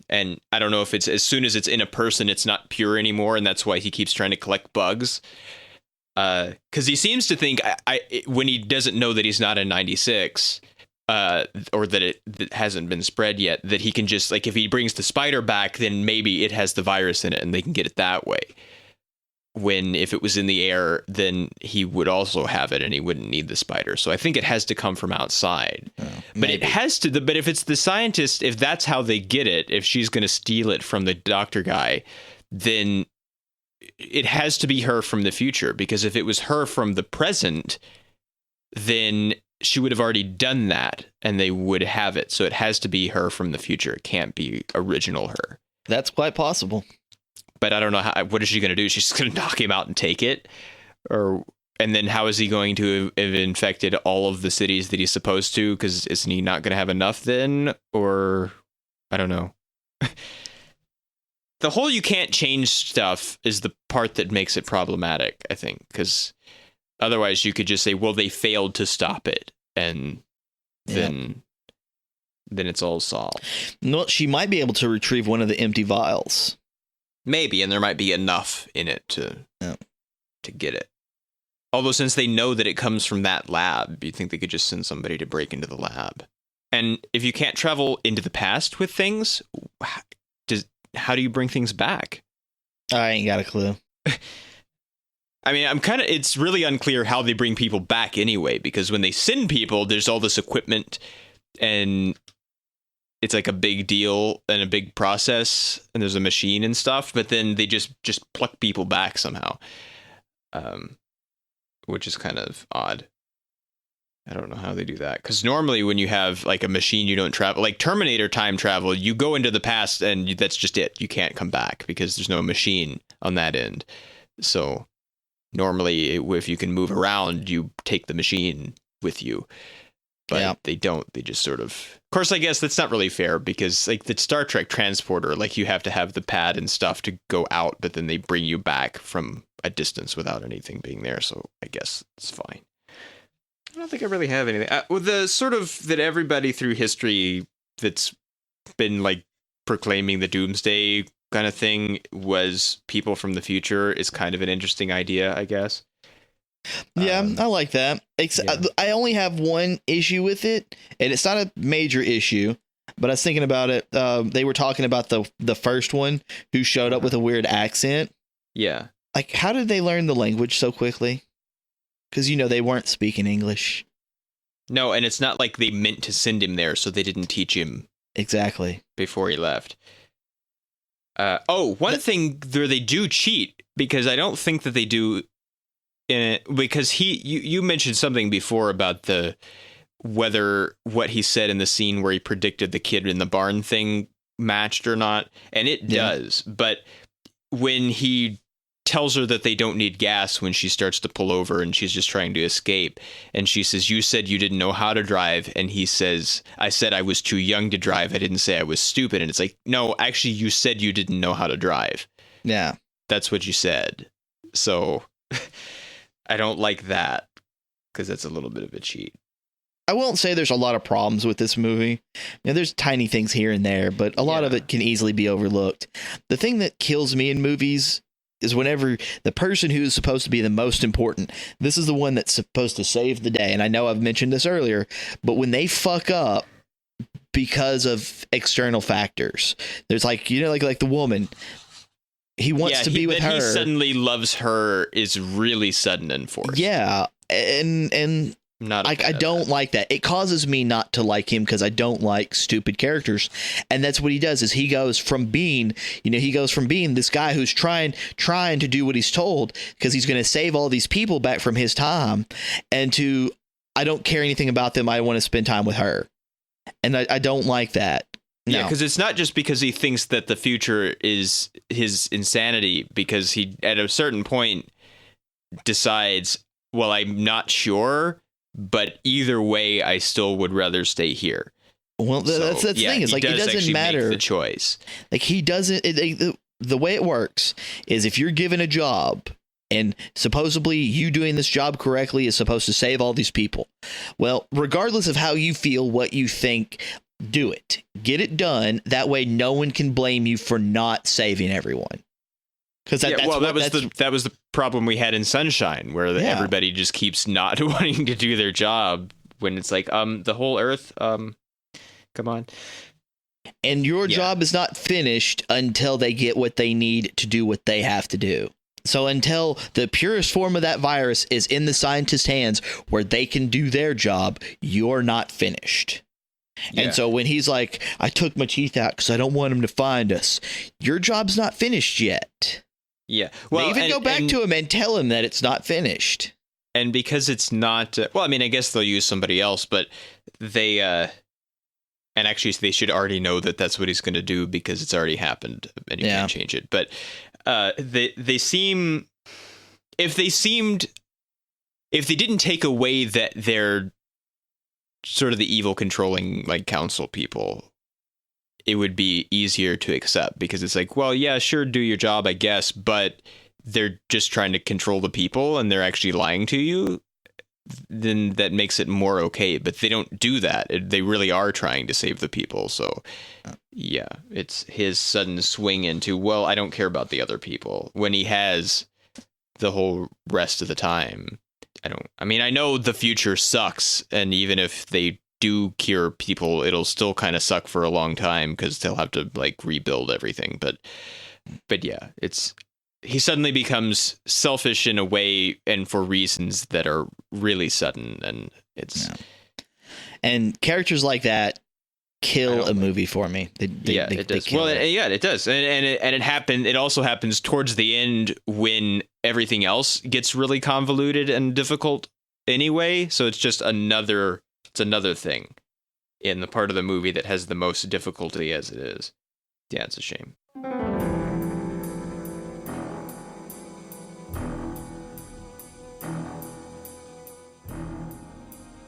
I don't know if it's as soon as it's in a person it's not pure anymore, and that's why he keeps trying to collect bugs, because he seems to think when he doesn't know that he's not in 96 or that it hasn't been spread yet, that he can just, like, if he brings the spider back, then maybe it has the virus in it and they can get it that way. When if it was in the air, then he would also have it and he wouldn't need the spider. So I think it has to come from outside. But it has to, but if it's the scientist, if that's how they get it, if she's going to steal it from the doctor guy, then it has to be her from the future, because if it was her from the present, then she would have already done that and they would have it. So it has to be her from the future. It can't be original her. That's quite possible. But I don't know what is she going to do? She's just going to knock him out and take it? And then how is he going to have infected all of the cities that he's supposed to? Because isn't he not going to have enough then? Or I don't know. The whole you can't change stuff is the part that makes it problematic, I think, because otherwise you could just say, well, they failed to stop it, and then it's all solved. No, she might be able to retrieve one of the empty vials. Maybe, and there might be enough in it to get it. Although since they know that it comes from that lab, you think they could just send somebody to break into the lab. And if you can't travel into the past with things, how do you bring things back? I ain't got a clue. I mean, it's really unclear how they bring people back anyway, because when they send people, there's all this equipment and it's like a big deal and a big process and there's a machine and stuff, but then they just pluck people back somehow, which is kind of odd. I don't know how they do that, because normally when you have like a machine, you don't travel. Like Terminator time travel, you go into the past and that's just it. You can't come back because there's no machine on that end. So normally if you can move around, you take the machine with you. But they don't. They just sort of course, I guess that's not really fair, because like the Star Trek transporter, like you have to have the pad and stuff to go out, but then they bring you back from a distance without anything being there. So I guess it's fine. I don't think I really have anything. With the sort of that everybody through history that's been like proclaiming the doomsday kind of thing was people from the future is kind of an interesting idea, I guess. Yeah, I like that. I only have one issue with it, and it's not a major issue, but I was thinking about it. They were talking about the first one who showed up with a weird accent. Yeah. Like, how did they learn the language so quickly? Because, they weren't speaking English. No, and it's not like they meant to send him there, so they didn't teach him. Exactly. Before he left. One thing where they do cheat, because I don't think that they do, because you mentioned something before about whether what he said in the scene where he predicted the kid in the barn thing matched or not, and it does. But when he tells her that they don't need gas when she starts to pull over and she's just trying to escape, and she says, "You said you didn't know how to drive," and he says, "I said I was too young to drive. I didn't say I was stupid." And it's like, no, actually you said you didn't know how to drive. Yeah, that's what you said. So I don't like that, because that's a little bit of a cheat. I won't say there's a lot of problems with this movie. There's tiny things here and there, but a lot of it can easily be overlooked. The thing that kills me in movies is whenever the person who is supposed to be the most important, this is the one that's supposed to save the day. And I know I've mentioned this earlier, but when they fuck up because of external factors, there's like, like the woman, he wants to be with her. He suddenly loves her is really sudden and forced. Yeah. And I don't like that. It causes me not to like him, because I don't like stupid characters. And that's what he does, is he goes from being this guy who's trying to do what he's told, because he's going to save all these people back from his time, and to, I don't care anything about them. I want to spend time with her. And I don't like that. No. Yeah, because it's not just because he thinks that the future is his insanity, because he, at a certain point, decides, well, I'm not sure, but either way, I still would rather stay here. Well, that's the thing. It's like, it doesn't matter. Make the choice. Like, he doesn't. The way it works is, if you're given a job, and supposedly you doing this job correctly is supposed to save all these people. Well, regardless of how you feel, what you think, do it. Get it done. That way, no one can blame you for not saving everyone. Because that was the problem we had in Sunshine, where everybody just keeps not wanting to do their job, when it's like, the whole Earth, come on. And your job is not finished until they get what they need to do what they have to do. So until the purest form of that virus is in the scientist's hands, where they can do their job, you're not finished. Yeah. And so when he's like, I took my teeth out because I don't want him to find us, your job's not finished yet. Yeah. Well, they even go back to him and tell him that it's not finished. And because it's not, well, I mean, I guess they'll use somebody else, but they, and actually they should already know that that's what he's going to do, because it's already happened and you can't change it. But they seem, if they didn't take away that they're sort of the evil controlling, like, council people, it would be easier to accept, because it's like, well, yeah, sure, do your job, I guess, but they're just trying to control the people and they're actually lying to you. Then that makes it more okay, but they don't do that. They really are trying to save the people. So yeah, it's his sudden swing into, well, I don't care about the other people, when he has the whole rest of the time. I know the future sucks, and even if they do cure people, it'll still kind of suck for a long time because they'll have to like rebuild everything. But yeah, he suddenly becomes selfish in a way and for reasons that are really sudden, and it's and characters like that kill a movie for me. It does. Well, it does, and it happened. It also happens towards the end when everything else gets really convoluted and difficult anyway. So it's just another thing in the part of the movie that has the most difficulty as it is. Yeah, it's a shame.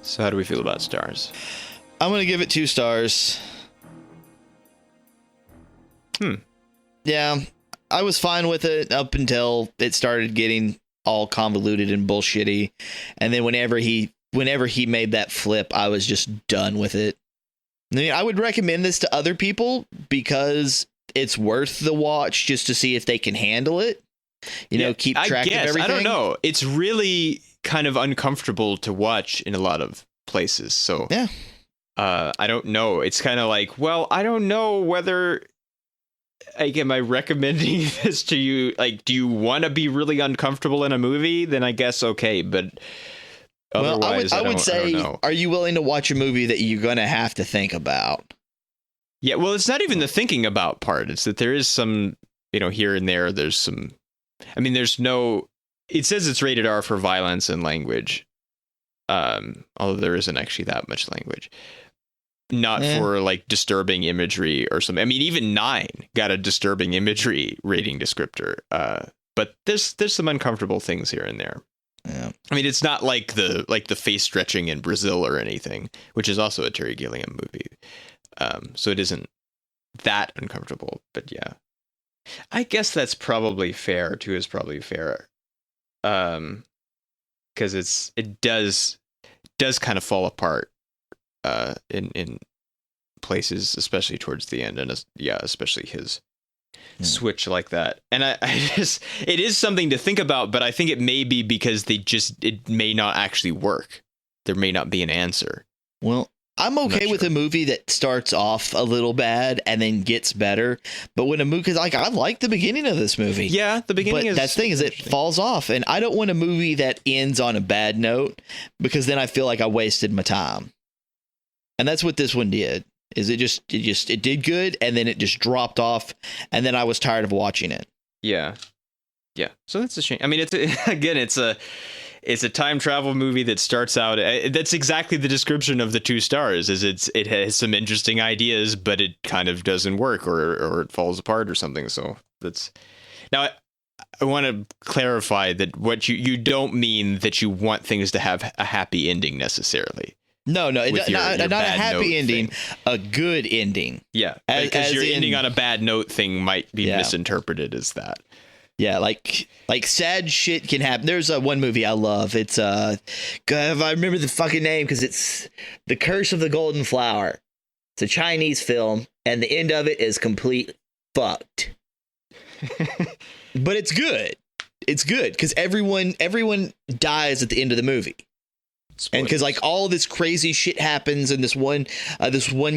So how do we feel about stars? I'm going to give it 2 stars. Yeah, I was fine with it up until it started getting all convoluted and bullshitty. And then whenever he made that flip, I was just done with it. I mean, I would recommend this to other people because it's worth the watch just to see if they can handle it. Keep track of everything. I don't know. It's really kind of uncomfortable to watch in a lot of places. So yeah. I don't know. It's kind of like, well, I don't know whether, like, am I recommending this to you? Like, do you want to be really uncomfortable in a movie? Then I guess okay, but otherwise, I would say, are you willing to watch a movie that you're going to have to think about? Yeah, well, it's not even the thinking about part. It's that there is some, here and there, there's some, I mean, there's no, it says it's rated R for violence and language. Although there isn't actually that much language. Not for like disturbing imagery or something. I mean, even 9 got a disturbing imagery rating descriptor. But there's some uncomfortable things here and there. Yeah. I mean, it's not like the face stretching in Brazil or anything, which is also a Terry Gilliam movie. So it isn't that uncomfortable. But yeah, I guess that's probably fair. 2 is probably fair. Because it does kind of fall apart in places, especially towards the end, and especially his switch like that. And I just, it is something to think about, but I think it may be because it may not actually work. There may not be an answer. Well, I'm okay with a movie that starts off a little bad and then gets better. But when a movie, because I like the beginning of this movie. Yeah, the beginning is. That thing is it falls off, and I don't want a movie that ends on a bad note because then I feel like I wasted my time. And that's what this one did. It did good, and then it just dropped off, and then I was tired of watching it. Yeah. So that's a shame. I mean, it's a time travel movie that starts out. That's exactly the description of the 2 stars. It has some interesting ideas, but it kind of doesn't work, or it falls apart or something. So that's now. I want to clarify that what you don't mean that you want things to have a happy ending necessarily. No, not a happy ending, thing. A good ending. Yeah, because your ending on a bad note thing might be misinterpreted as that. Yeah, like sad shit can happen. There's one movie I love. It's if I remember the fucking name, because it's The Curse of the Golden Flower. It's a Chinese film, and the end of it is complete fucked. But it's good. It's good because everyone dies at the end of the movie. And because like all this crazy shit happens, and this one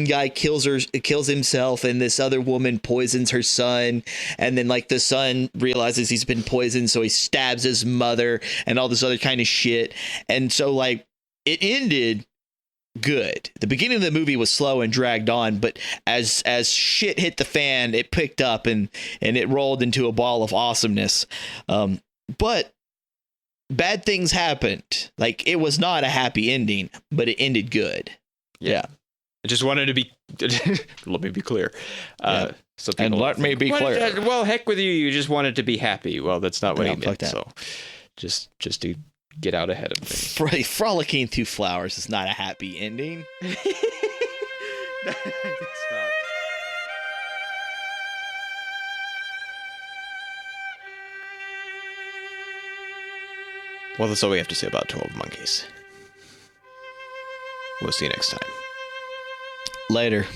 guy kills himself, and this other woman poisons her son, and then like the son realizes he's been poisoned, so he stabs his mother, and all this other kind of shit. And so like it ended good. The beginning of the movie was slow and dragged on, but as shit hit the fan, it picked up and it rolled into a ball of awesomeness. But bad things happened. Like, it was not a happy ending, but it ended good. Yeah. I just wanted to be let me be clear. So and let me be clear. Well, heck with you. You just wanted to be happy. Well, that's not what he meant. So just to get out ahead of things. Frolicking through flowers is not a happy ending. It's not. Well, that's all we have to say about 12 Monkeys. We'll see you next time. Later.